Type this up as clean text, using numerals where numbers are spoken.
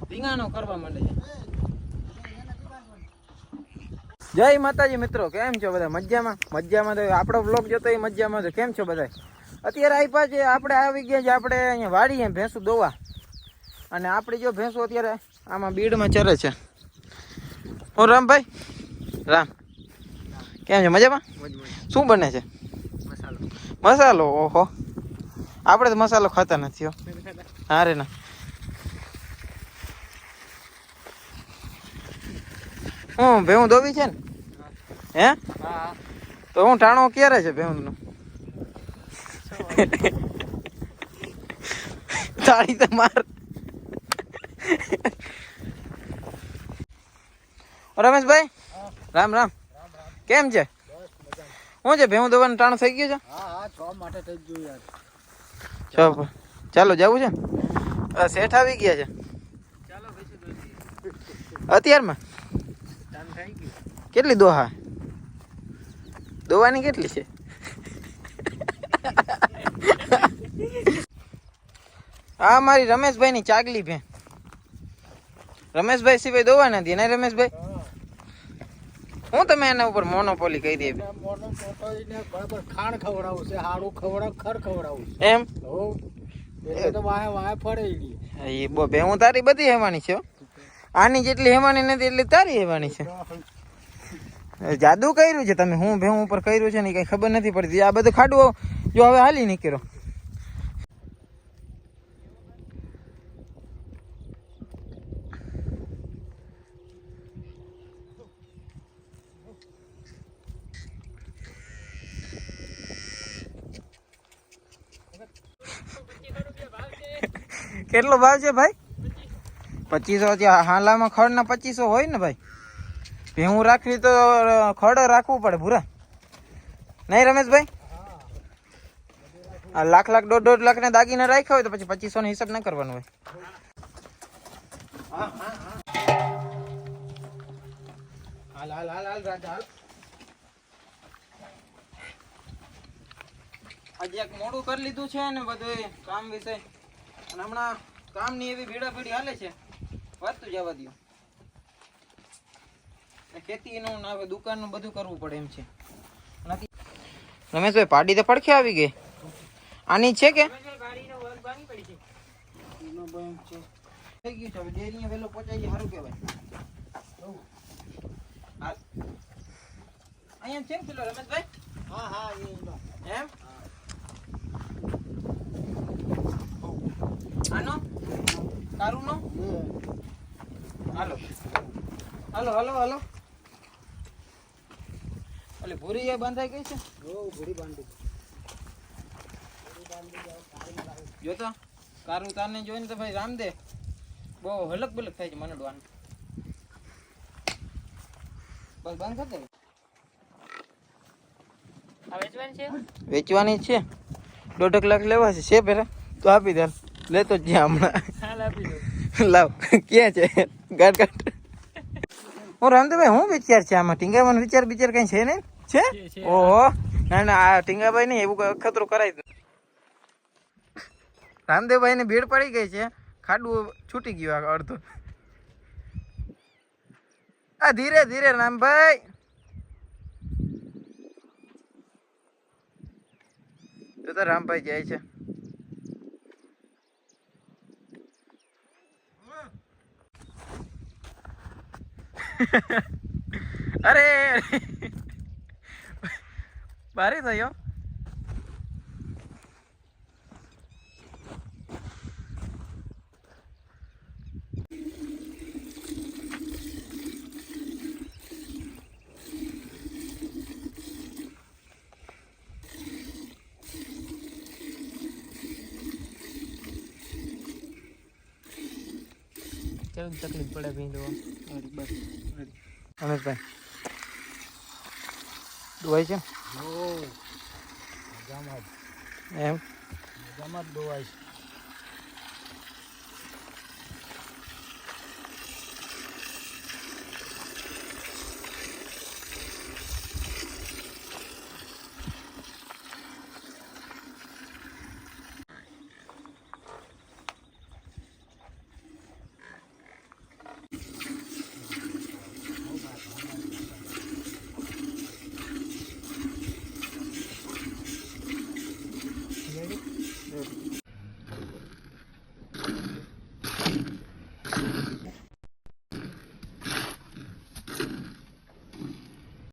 ધીંગાણો કરવા માંડે છે. જય માતાજી મિત્રો, કેમ છો બધા? મજામાં? મજામાં તો આપણો બ્લોગ જોતો એ મજામાં તો કેમ છો બધા? અત્યારે આપ્યા છે આપણે આવી ગયા છે આપણે અહીંયા વાડીએ ભેંસું દોવા, અને આપણી જો ભેંસો અત્યારે આમાં બીડમાં ચરે છે. હું રામભાઈ રામ, કેમ છે? મજામાં? શું બને છે? મસાલો. ઓહો, આપણે તો મસાલો ખાતા નથી હો. હા રે ના. હું ભેહું દોવી છે ને? હે? તો હું ટાણો ક્યારે છે ભેહું નું? તાળી તો માર. રમેશભાઈ રામ રામ, કેમ છે? શું છે ભેહું દોવાનું ટાણું થઈ ગયું છે? હા 6 માટે થઈ ગયું યાર. ચાલો જવું છે? શેઠ આવી ગયા છે અત્યારમાં. કેટલી દોહા દોવાની કેટલી છે? આ મારી રમેશભાઈ ની ચાગલી ભે. રમેશભાઈ સિવાય દોવા નથી ને રમેશભાઈ? હું તમે એના ઉપર મોનોપોલી કહી દે. બરાબર ખાણ ખવડાવું છે, હાડું ખર ખવડાવું છે એમ? એટલે તો વાહે ફળે એ બે હું તારી બધી હેવાની છે. આની જેટલી હેવાની નથી એટલી તારી હેવાની છે. જાદુ કર્યું છે તમે, હું ભેહું ઉપર કર્યું છે ને કઈ ખબર નથી પડતી. આ બધું ખાડું જો હવે હાલી નીકળ્યો. કેટલો ભાવ છે ભાઈ? 2500. હાલામાં ખડ ના 2500 હોય ને ભાઈ. ભેહું રાખવી તો ખડ રાખવું પડે ભૂરા, નહીં રમેશભાઈ? આ લાખ 1.5 લાખ ને દાગીને રાખ્યા હોય તો પછી 2500 નો હિસાબ ના કરવાનો હોય. હાલ હાલ હાલ હાલ રાજા હાલ. આજે એક મોડું કરી લીધું છે ને બધું કામ વિશે, અને હમણાં કામની એવી ભીડાભીડી હાલે છે, વધતું જવા દો. ખેતીનું ને દુકાનનું બધું કરવું પડે એમ છે. રમેશભાઈ પાડી તો પડખે આવી ગઈ. આની છે કે થઈ ગયું છે? ડેરી વેલો પહોંચાઈ જાય સારું કહેવાય. અહીંયા છે કિલો રમેશભાઈ? હા એમ? આનો કારુનો? હાલો હાલો હાલો હાલો. ઓલી ભૂરી બંધાઈ ગઈ છે? ભૂરી બાંધી જો તો કારું તારને જોઈને તો ભાઈ રામદે બહુ હલક બલક થાય છે મનડવાનું. બસ બંધ કરી દે. વેચવાની છે. 1.5 લાખ લેવા છે પેલા તો આપી દે. લેતો જ જ્યાં હમણાં લાવ. ક્યાં છે ગાટ ગાટ? હું રામદેવભાઈ હું વિચાર છે આમાં? ટીંગાવાનો વિચાર કઈ છે ને? છે? ઓહો ના ના, આ ટીંગાભાઈ નહીં એવું ખતરો કરાય. રામદેવભાઈ ને ભીડ પડી ગઈ છે, ખાડું છૂટી ગયું અડધું. આ ધીરે ધીરે રામભાઈ. તો રામભાઈ જાય છે. અરે ભારે થયો. તકલીફ પડે ભીંડો. રમેશભાઈ દોવાય છે એમ? દોવાય છે.